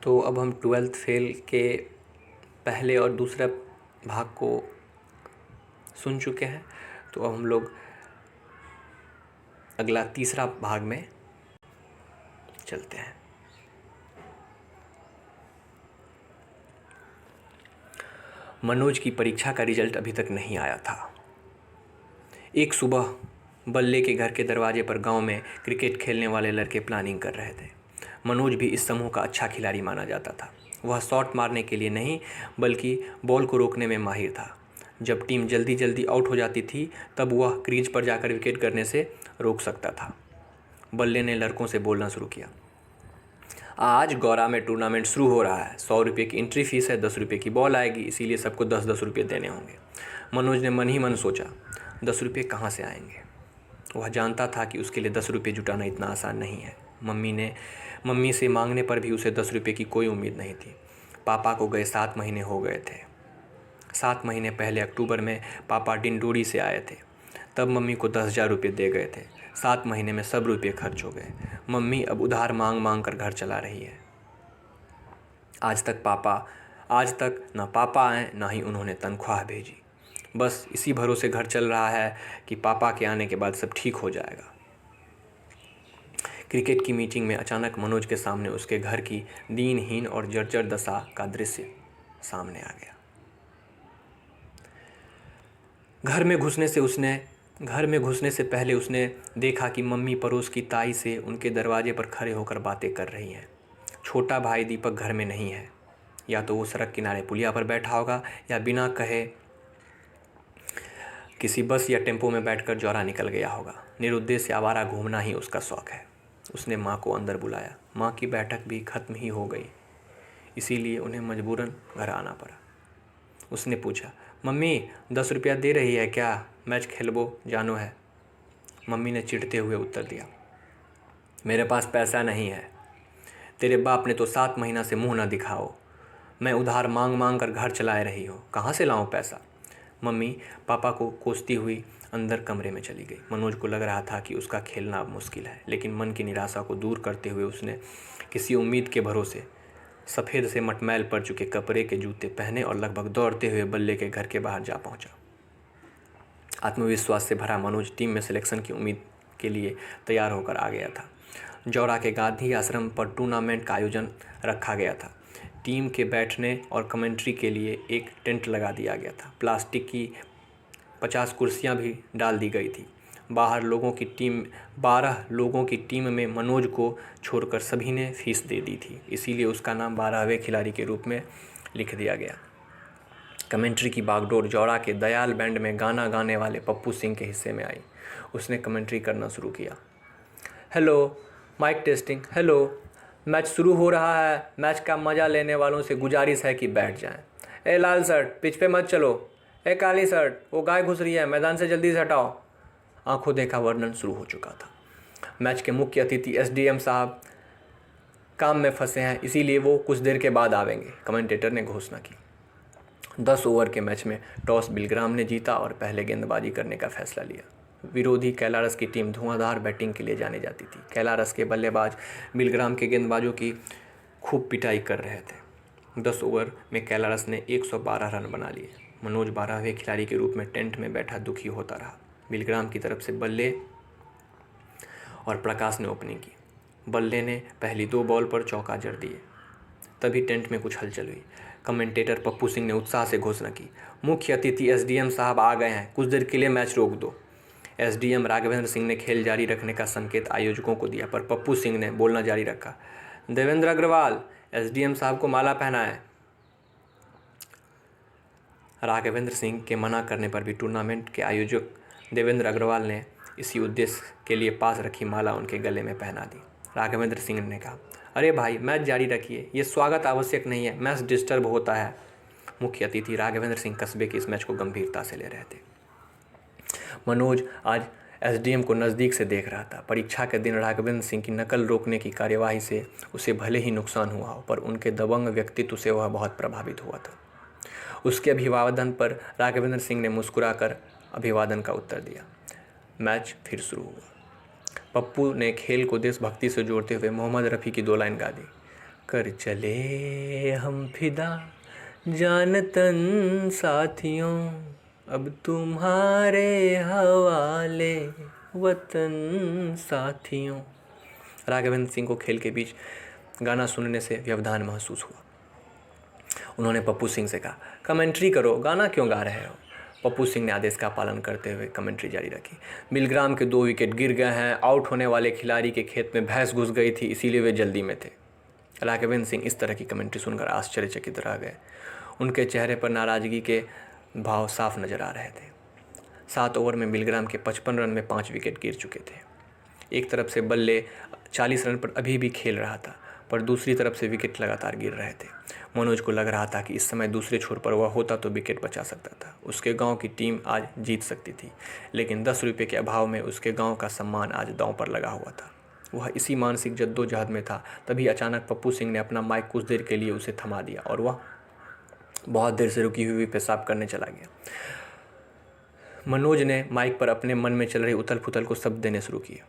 तो अब हम ट्वेल्थ फेल के पहले और दूसरा भाग को सुन चुके हैं। तो अब हम लोग अगला तीसरा भाग में चलते हैं। मनोज की परीक्षा का रिजल्ट अभी तक नहीं आया था। एक सुबह बल्ले के घर के दरवाजे पर गांव में क्रिकेट खेलने वाले लड़के प्लानिंग कर रहे थे। मनोज भी इस समूह का अच्छा खिलाड़ी माना जाता था। वह शॉट मारने के लिए नहीं बल्कि बॉल को रोकने में माहिर था। जब टीम जल्दी जल्दी आउट हो जाती थी तब वह क्रीज पर जाकर विकेट गिरने से रोक सकता था। बल्ले ने लड़कों से बोलना शुरू किया, आज गौरा में टूर्नामेंट शुरू हो रहा है। 100 रुपये की एंट्री फीस है, 10 रुपये की बॉल आएगी, इसीलिए सबको 10-10 रुपये देने होंगे। मनोज ने मन ही मन सोचा, 10 रुपये कहाँ से आएंगे। वह जानता था कि उसके लिए 10 रुपये जुटाना इतना आसान नहीं है। मम्मी से मांगने पर भी उसे 10 रुपये की कोई उम्मीद नहीं थी। पापा को गए 7 महीने हो गए थे। 7 महीने पहले अक्टूबर में पापा डिंडोरी से आए थे। तब मम्मी को 10,000 रुपये दे गए थे। 7 महीने में सब रुपये खर्च हो गए। मम्मी अब उधार मांग मांग कर घर चला रही है। आज तक ना पापा आए ना ही उन्होंने तनख्वाह भेजी। बस इसी भरोसे घर चल रहा है कि पापा के आने के बाद सब ठीक हो जाएगा। क्रिकेट की मीटिंग में अचानक मनोज के सामने उसके घर की दीनहीन और जर्जर दशा का दृश्य सामने आ गया। घर में घुसने से पहले उसने देखा कि मम्मी पड़ोस की ताई से उनके दरवाजे पर खड़े होकर बातें कर रही हैं। छोटा भाई दीपक घर में नहीं है। या तो वो सड़क किनारे पुलिया पर बैठा होगा या बिना कहे किसी बस या टेम्पो में बैठकर जौरा निकल गया होगा। निरुद्देश्य आवारा घूमना ही उसका शौक है। उसने माँ को अंदर बुलाया। माँ की बैठक भी खत्म ही हो गई, इसीलिए उन्हें मजबूरन घर आना पड़ा। उसने पूछा, मम्मी 10 रुपया दे रही है क्या? मैच खेलबो जानो है। मम्मी ने चिढ़ते हुए उत्तर दिया, मेरे पास पैसा नहीं है। तेरे बाप ने तो 7 महीना से मुंह ना दिखाओ। मैं उधार मांग मांग कर घर चलाए रही हो, कहाँ से लाऊं पैसा? मम्मी पापा को कोसती हुई अंदर कमरे में चली गई। मनोज को लग रहा था कि उसका खेलना अब मुश्किल है, लेकिन मन की निराशा को दूर करते हुए उसने किसी उम्मीद के भरोसे सफ़ेद से मटमैल पड़ चुके कपड़े के जूते पहने और लगभग दौड़ते हुए बल्ले के घर के बाहर जा पहुंचा। आत्मविश्वास से भरा मनोज टीम में सिलेक्शन की उम्मीद के लिए तैयार होकर आ गया था। जौरा के गांधी आश्रम पर टूर्नामेंट का आयोजन रखा गया था। टीम के बैठने और कमेंट्री के लिए एक टेंट लगा दिया गया था। प्लास्टिक की 50 कुर्सियां भी डाल दी गई थी। 12 लोगों की टीम में मनोज को छोड़कर सभी ने फीस दे दी थी, इसीलिए उसका नाम 12वें खिलाड़ी के रूप में लिख दिया गया। कमेंट्री की बागडोर जौरा के दयाल बैंड में गाना गाने वाले पप्पू सिंह के हिस्से में आई। उसने कमेंट्री करना शुरू किया। Hello, mic testing, hello, match शुरू हो रहा है। मैच का मज़ा लेने वालों से गुजारिश है कि बैठ जाएं। ए लाल शर्ट, पिच पे मत चलो। ए काली शर्ट, वो गाय घुस रही है, मैदान से जल्दी से हटाओ। आंखों देखा वर्णन शुरू हो चुका था। मैच के मुख्य अतिथि एसडीएम साहब काम में फंसे हैं, इसीलिए वो कुछ देर के बाद आवेंगे, कमेंटेटर ने घोषणा की। 10 ओवर के मैच में टॉस बिलग्राम ने जीता और पहले गेंदबाजी करने का फैसला लिया। विरोधी कैलारस की टीम धुआंधार बैटिंग के लिए जानी जाती थी। कैलारस के बल्लेबाज बिलग्राम के गेंदबाजों की खूब पिटाई कर रहे थे। 10 ओवर में कैलारस ने 112 रन बना लिए। मनोज 12वें खिलाड़ी के रूप में टेंट में बैठा दुखी होता रहा। बिलग्राम की तरफ से बल्ले और प्रकाश ने ओपनिंग की। बल्ले ने पहली 2 बॉल पर चौका जड़ दिए। तभी टेंट में कुछ हलचल हुई। कमेंटेटर पप्पू सिंह ने उत्साह से घोषणा की, मुख्य अतिथि एसडीएम साहब आ गए हैं, कुछ देर के लिए मैच रोक दो। एसडीएम राघवेंद्र सिंह ने खेल जारी रखने का संकेत आयोजकों को दिया, पर पप्पू सिंह ने बोलना जारी रखा, देवेंद्र अग्रवाल, एसडीएम साहब को माला पहनाएं। राघवेंद्र सिंह के मना करने पर भी टूर्नामेंट के आयोजक देवेंद्र अग्रवाल ने इसी उद्देश्य के लिए पास रखी माला उनके गले में पहना दी। राघवेंद्र सिंह ने कहा, अरे भाई, मैच जारी रखिए, ये स्वागत आवश्यक नहीं है, मैच डिस्टर्ब होता है। मुख्य अतिथि राघवेंद्र सिंह कस्बे के इस मैच को गंभीरता से ले रहे थे। मनोज आज एसडीएम को नज़दीक से देख रहा था। परीक्षा के दिन राघवेंद्र सिंह की नकल रोकने की कार्यवाही से उसे भले ही नुकसान हुआ हो, पर उनके दबंग व्यक्तित्व से वह बहुत प्रभावित हुआ था। उसके अभिवादन पर राघवेंद्र सिंह ने मुस्कुराकर अभिवादन का उत्तर दिया। मैच फिर शुरू हुआ। पप्पू ने खेल को देशभक्ति से जोड़ते हुए मोहम्मद रफ़ी की 2 लाइन गा दी। कर चले हम फिदा जान तन साथियों, अब तुम्हारे हवाले वतन साथियों। राघवेंद्र सिंह को खेल के बीच गाना सुनने से व्यवधान महसूस हुआ। उन्होंने पप्पू सिंह से कहा, कमेंट्री करो, गाना क्यों गा रहे हो। पप्पू सिंह ने आदेश का पालन करते हुए कमेंट्री जारी रखी। बिलग्राम के 2 विकेट गिर गए हैं, आउट होने वाले खिलाड़ी के खेत में भैंस घुस गई थी, इसीलिए वे जल्दी में थे। राघवेंद्र सिंह इस तरह की कमेंट्री सुनकर आश्चर्यचकित रह गए। उनके चेहरे पर नाराज़गी के भाव साफ नजर आ रहे थे। 7 ओवर में बिलग्राम के 55 रन में 5 विकेट गिर चुके थे। एक तरफ से बल्ले 40 रन पर अभी भी खेल रहा था, पर दूसरी तरफ से विकेट लगातार गिर रहे थे। मनोज को लग रहा था कि इस समय दूसरे छोर पर वह होता तो विकेट बचा सकता था। उसके गांव की टीम आज जीत सकती थी, लेकिन 10 रुपये के अभाव में उसके गांव का सम्मान आज दांव पर लगा हुआ था। वह इसी मानसिक जद्दोजहद में था, तभी अचानक पप्पू सिंह ने अपना माइक कुछ देर के लिए उसे थमा दिया और वह बहुत देर से रुकी हुई पेशाब करने चला गया। मनोज ने माइक पर अपने मन में चल रही उथल पुथल को शब्द देने शुरू किया।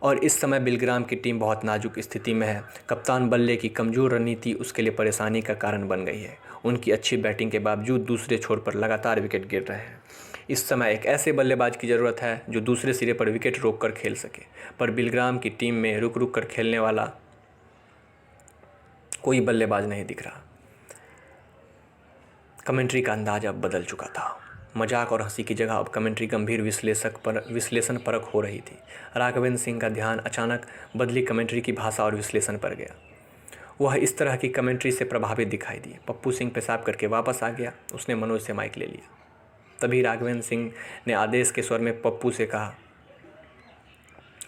और इस समय बिलग्राम की टीम बहुत नाजुक स्थिति में है। कप्तान बल्ले की कमज़ोर रणनीति उसके लिए परेशानी का कारण बन गई है। उनकी अच्छी बैटिंग के बावजूद दूसरे छोर पर लगातार विकेट गिर रहे हैं। इस समय एक ऐसे बल्लेबाज की ज़रूरत है जो दूसरे सिरे पर विकेट रोक कर खेल सके, पर बिलग्राम की टीम में रुक रुक कर खेलने वाला कोई बल्लेबाज नहीं दिख रहा। कमेंट्री का अंदाज अब बदल चुका था। मजाक और हंसी की जगह अब कमेंट्री गंभीर विश्लेषण परक हो रही थी। राघवेंद्र सिंह का ध्यान अचानक बदली कमेंट्री की भाषा और विश्लेषण पर गया। वह इस तरह की कमेंट्री से प्रभावित दिखाई दिए। पप्पू सिंह पेशाब करके वापस आ गया। उसने मनोज से माइक ले लिया। तभी राघवेंद्र सिंह ने आदेश के स्वर में पप्पू से कहा,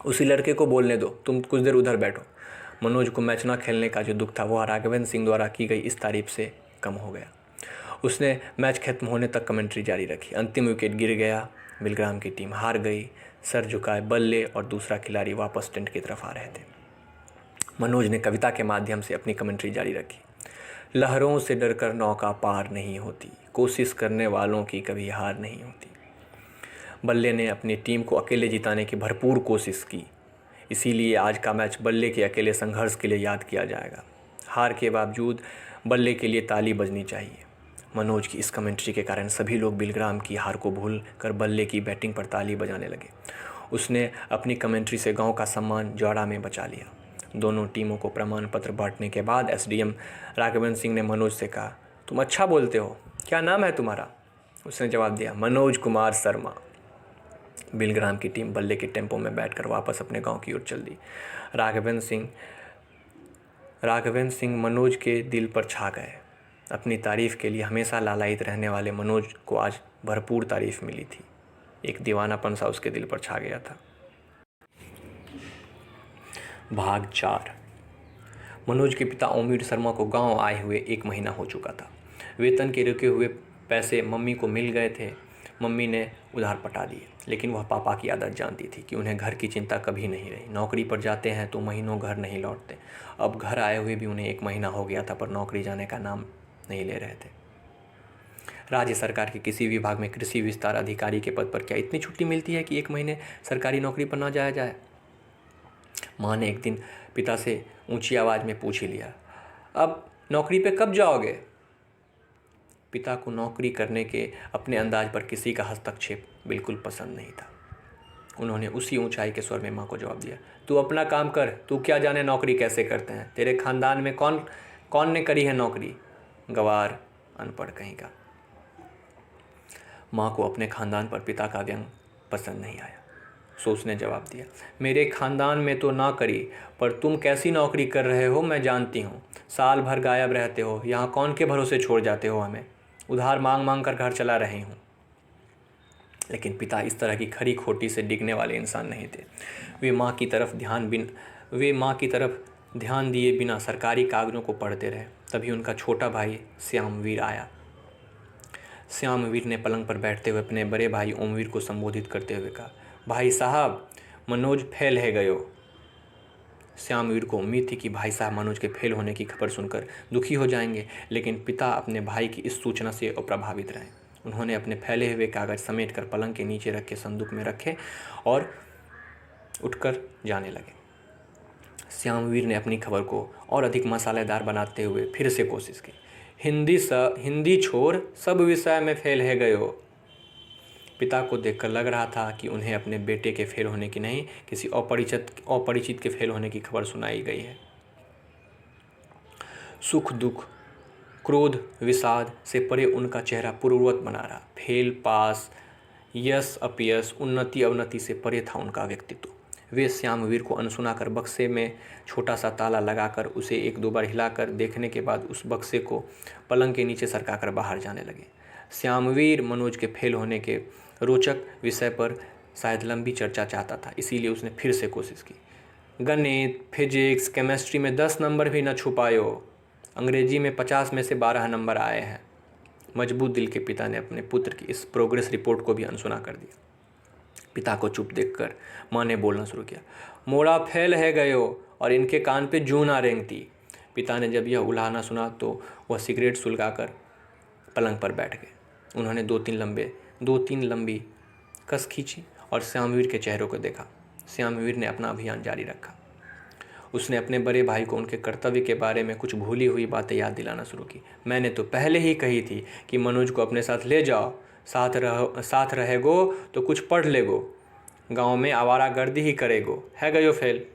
उसी लड़के को बोलने दो, तुम कुछ देर उधर बैठो। मनोज को मैच न खेलने का जो दुख था वह राघवेंद्र सिंह द्वारा की गई इस तारीफ से कम हो गया। उसने मैच खत्म होने तक कमेंट्री जारी रखी। अंतिम विकेट गिर गया, बिलग्राम की टीम हार गई। सर झुकाए बल्ले और दूसरा खिलाड़ी वापस टेंट की तरफ आ रहे थे। मनोज ने कविता के माध्यम से अपनी कमेंट्री जारी रखी। लहरों से डरकर नौका पार नहीं होती, कोशिश करने वालों की कभी हार नहीं होती। बल्ले ने अपनी टीम को अकेले जिताने की भरपूर कोशिश की, इसीलिए आज का मैच बल्ले के अकेले संघर्ष के लिए याद किया जाएगा। हार के बावजूद बल्ले के लिए ताली बजनी चाहिए। मनोज की इस कमेंट्री के कारण सभी लोग बिलग्राम की हार को भूल कर बल्ले की बैटिंग पर ताली बजाने लगे। उसने अपनी कमेंट्री से गांव का सम्मान जौड़ा में बचा लिया। दोनों टीमों को प्रमाण पत्र बांटने के बाद एसडीएम राघवेंद्र सिंह ने मनोज से कहा, तुम अच्छा बोलते हो, क्या नाम है तुम्हारा। उसने जवाब दिया, मनोज कुमार शर्मा। बिलग्राम की टीम बल्ले के टेम्पो में बैठकर वापस अपने गांव की ओर चल दी। राघवेंद्र सिंह मनोज के दिल पर छा गए। अपनी तारीफ़ के लिए हमेशा लालायित रहने वाले मनोज को आज भरपूर तारीफ़ मिली थी। एक दीवानापन सा उसके दिल पर छा गया था। भाग 4। मनोज के पिता ओमवीर शर्मा को गांव आए हुए 1 महीना हो चुका था। वेतन के रुके हुए पैसे मम्मी को मिल गए थे। मम्मी ने उधार पटा दिए, लेकिन वह पापा की आदत जानती थी कि उन्हें घर की चिंता कभी नहीं रही। नौकरी पर जाते हैं तो महीनों घर नहीं लौटते। अब घर आए हुए भी उन्हें 1 महीना हो गया था, पर नौकरी जाने का नाम नहीं ले रहे थे। राज्य सरकार के किसी विभाग में कृषि विस्तार अधिकारी के पद पर क्या इतनी छुट्टी मिलती है कि 1 महीने सरकारी नौकरी पर ना जाया जाए। माँ ने एक दिन पिता से ऊंची आवाज़ में पूछ ही लिया, अब नौकरी पे कब जाओगे। पिता को नौकरी करने के अपने अंदाज पर किसी का हस्तक्षेप बिल्कुल पसंद नहीं था। उन्होंने उसी ऊंचाई के स्वर में माँ को जवाब दिया, तू अपना काम कर, तू क्या जाने नौकरी कैसे करते हैं। तेरे खानदान में कौन ने करी है नौकरी, गवार, अनपढ़ कहीं का। माँ को अपने खानदान पर पिता का व्यंग पसंद नहीं आया, सो उसने जवाब दिया, मेरे खानदान में तो ना करी, पर तुम कैसी नौकरी कर रहे हो मैं जानती हूँ। साल भर गायब रहते हो, यहाँ कौन के भरोसे छोड़ जाते हो हमें। उधार मांग मांग कर घर चला रही हूँ। लेकिन पिता इस तरह की खरी खोटी से डिगने वाले इंसान नहीं थे। वे माँ की तरफ ध्यान दिए बिना सरकारी कागजों को पढ़ते रहे। तभी उनका छोटा भाई श्यामवीर आया। श्यामवीर ने पलंग पर बैठते हुए अपने बड़े भाई ओमवीर को संबोधित करते हुए कहा, भाई साहब, मनोज फेल है गयो। श्यामवीर को उम्मीद थी कि भाई साहब मनोज के फेल होने की खबर सुनकर दुखी हो जाएंगे, लेकिन पिता अपने भाई की इस सूचना से अप्रभावित रहे। उन्होंने अपने फैले हुए कागज समेट कर पलंग के नीचे रखे संदूक में रखे और उठकर जाने लगे। श्यामवीर ने अपनी खबर को और अधिक मसालेदार बनाते हुए फिर से कोशिश की। हिंदी छोड़ सब विषय में फेल है गयो। पिता को देखकर लग रहा था कि उन्हें अपने बेटे के फेल होने की नहीं, किसी अपरिचित के फेल होने की खबर सुनाई गई है। सुख दुख, क्रोध, विषाद से परे उनका चेहरा पूर्ववत बना रहा। फेल पास, यश अपयश, उन्नति अवनति से परे था उनका व्यक्तित्व। वे श्यामवीर को अनसुना कर बक्से में छोटा सा ताला लगाकर उसे एक दो बार हिलाकर देखने के बाद उस बक्से को पलंग के नीचे सरकाकर बाहर जाने लगे। श्यामवीर मनोज के फेल होने के रोचक विषय पर शायद लंबी चर्चा चाहता था, इसीलिए उसने फिर से कोशिश की। गणित, फिजिक्स, केमिस्ट्री में 10 नंबर भी न छू पायो। अंग्रेजी में 50 में से 12 नंबर आए हैं। मजबूत दिल के पिता ने अपने पुत्र की इस प्रोग्रेस रिपोर्ट को भी अनसुना कर दिया। पिता को चुप देखकर माँ ने बोलना शुरू किया, मोड़ा फेल है गयो और इनके कान पे जूं ना रेंगती। पिता ने जब यह उलाहना सुना तो वह सिगरेट सुलगाकर पलंग पर बैठ गए। उन्होंने दो तीन लंबी कस खींची और श्यामवीर के चेहरे को देखा। श्यामवीर ने अपना अभियान जारी रखा। उसने अपने बड़े भाई को उनके कर्तव्य के बारे में कुछ भूली हुई बातें याद दिलाना शुरू की। मैंने तो पहले ही कही थी कि मनोज को अपने साथ ले जाओ, साथ रहेगो तो कुछ पढ़ लेगो, गांव में आवारागर्दी ही करेगो, है गयो फेल।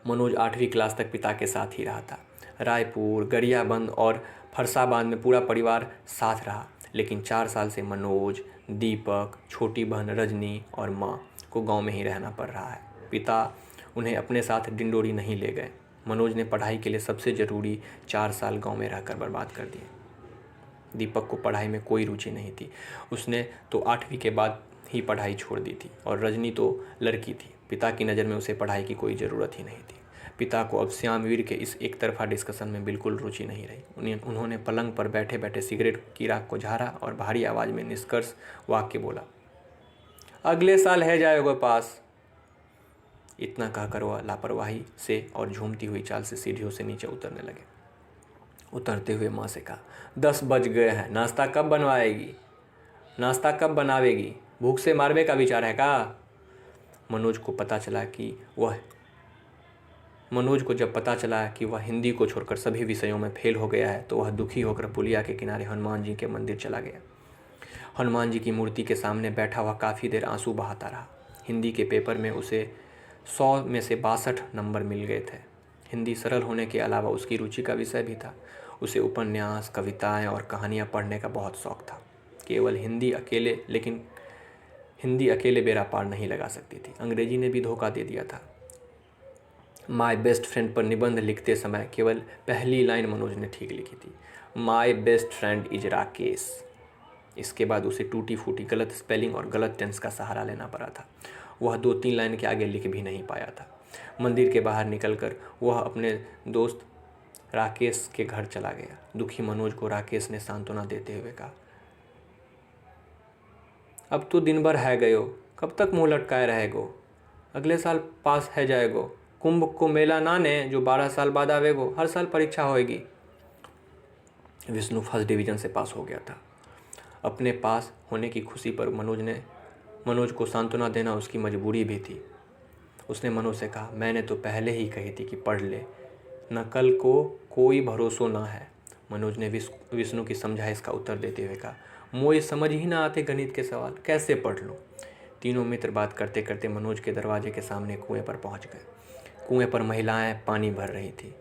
मनोज 8वीं क्लास तक पिता के साथ ही रहा था। रायपुर, गरियाबंद और फरसाबाद में पूरा परिवार साथ रहा, लेकिन 4 साल से मनोज, दीपक, छोटी बहन रजनी और माँ को गांव में ही रहना पड़ रहा है। पिता उन्हें अपने साथ डिंडोरी नहीं ले गए। मनोज ने पढ़ाई के लिए सबसे ज़रूरी 4 साल गांव में रहकर बर्बाद कर दिए। दीपक को पढ़ाई में कोई रुचि नहीं थी। उसने तो 8वीं के बाद ही पढ़ाई छोड़ दी थी और रजनी तो लड़की थी। पिता की नज़र में उसे पढ़ाई की कोई ज़रूरत ही नहीं थी। पिता को अब श्यामवीर के इस एक तरफा डिस्कशन में बिल्कुल रुचि नहीं रही। उन्होंने पलंग पर बैठे बैठे सिगरेट की राख को झाड़ा और भारी आवाज़ में निष्कर्ष वाक्य बोला, अगले साल है जाएगा पास। इतना कहकर वह लापरवाही से और झूमती हुई चाल से सीढ़ियों से नीचे उतरने लगे। उतरते हुए माँ से कहा, 10 बज गए हैं, नाश्ता कब बनावेगी? भूख से मारने का विचार है का? मनोज को जब पता चला कि वह हिंदी को छोड़कर सभी विषयों में फेल हो गया है तो वह दुखी होकर पुलिया के किनारे हनुमान जी के मंदिर चला गया। हनुमान जी की मूर्ति के सामने बैठा हुआ काफ़ी देर आंसू बहाता रहा। हिंदी के पेपर में उसे 100 में से 62 नंबर मिल गए थे। हिंदी सरल होने के अलावा उसकी रुचि का विषय भी था। उसे उपन्यास, कविताएं और कहानियां पढ़ने का बहुत शौक था। केवल लेकिन हिंदी अकेले बेड़ा पार नहीं लगा सकती थी। अंग्रेजी ने भी धोखा दे दिया था। माय बेस्ट फ्रेंड पर निबंध लिखते समय केवल पहली लाइन मनोज ने ठीक लिखी थी, my best friend is Rakesh. इसके बाद उसे टूटी फूटी गलत स्पेलिंग और गलत टेंस का सहारा लेना पड़ा था। वह 2-3 लाइन के आगे लिख भी नहीं पाया था। मंदिर के बाहर निकलकर वह अपने दोस्त राकेश के घर चला गया। दुखी मनोज को राकेश ने सांत्वना देते हुए कहा, अब तो दिन भर है गयो, कब तक मुँह लटकाए रहेगो? अगले साल पास है जाएगो। कुंभ को मेला ना ने जो 12 साल बाद आवेगो, हर साल परीक्षा होएगी। विष्णु फर्स्ट डिवीज़न से पास हो गया था। अपने पास होने की खुशी पर मनोज को सांत्वना देना उसकी मजबूरी भी थी। उसने मनोज से कहा, मैंने तो पहले ही कही थी कि पढ़ ले, नकल को कोई भरोसा ना है। मनोज ने विष्णु की समझाइश का उत्तर देते हुए कहा, मुझे समझ ही ना आते गणित के सवाल, कैसे पढ़ लूँ? तीनों मित्र बात करते करते मनोज के दरवाजे के सामने कुएं पर पहुंच गए। कुएं पर महिलाएं पानी भर रही थी।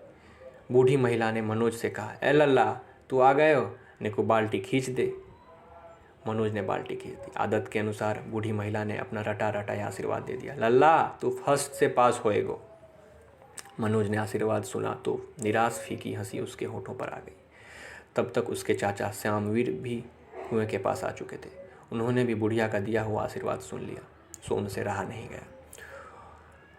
बूढ़ी महिला ने मनोज से कहा, ए लल्ला तू आ गए हो, ने को बाल्टी खींच दे। मनोज ने बाल्टी खींच दी। आदत के अनुसार बूढ़ी महिला ने अपना रटा रटा आशीर्वाद दे दिया, लल्ला तू फर्स्ट से पास होएगो। मनोज ने आशीर्वाद सुना तो निराश फीकी हंसी उसके होठों पर आ गई। तब तक उसके चाचा श्यामवीर भी कुएं के पास आ चुके थे। उन्होंने भी बुढ़िया का दिया हुआ आशीर्वाद सुन लिया, सो उनसे रहा नहीं गया।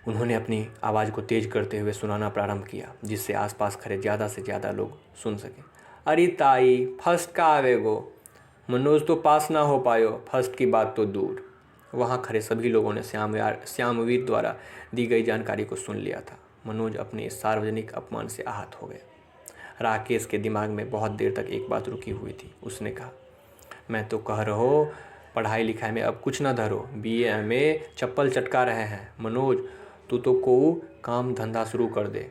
उन्होंने अपनी आवाज़ को तेज करते हुए सुनाना प्रारंभ किया, जिससे आसपास खड़े ज़्यादा से ज़्यादा लोग सुन सके। अरे ताई, फर्स्ट का आवेगो, मनोज तो पास ना हो पायो, फर्स्ट की बात तो दूर। वहाँ खड़े सभी लोगों ने श्यामवीर द्वारा दी गई जानकारी को सुन लिया था। मनोज अपने इस सार्वजनिक अपमान से आहत हो गया। राकेश के दिमाग में बहुत देर तक एक बात रुकी हुई थी। उसने कहा, मैं तो कह रहो पढ़ाई लिखाई में अब कुछ ना धरो, BA MA चप्पल चटका रहे हैं। मनोज तू तो को काम धंधा शुरू कर दे।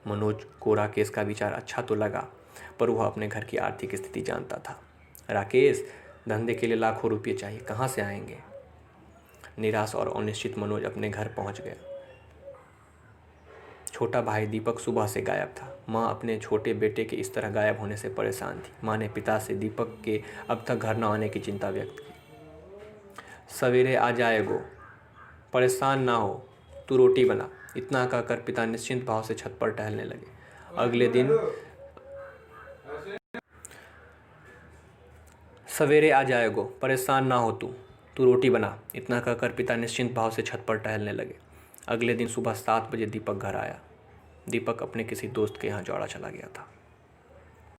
मनोज को राकेश का विचार अच्छा तो लगा, पर वह अपने घर की आर्थिक स्थिति जानता था। राकेश, धंधे के लिए लाखों रुपये चाहिए, कहाँ से आएंगे? निराश और अनिश्चित मनोज अपने घर पहुंच गया। छोटा भाई दीपक सुबह से गायब था। माँ अपने छोटे बेटे के इस तरह गायब होने से परेशान थी। माँ ने पिता से दीपक के अब तक घर न आने की चिंता व्यक्त की। सवेरे आ जाएगो, परेशान ना हो, तू रोटी बना, इतना कहकर पिता निश्चिंत भाव से छत पर टहलने लगे। अगले दिन सवेरे आ जाएगो, परेशान ना हो तू रोटी बना, इतना कहकर पिता निश्चिंत भाव से छत पर टहलने लगे। अगले दिन सुबह 7 बजे दीपक घर आया। दीपक अपने किसी दोस्त के यहाँ जौड़ा चला गया था।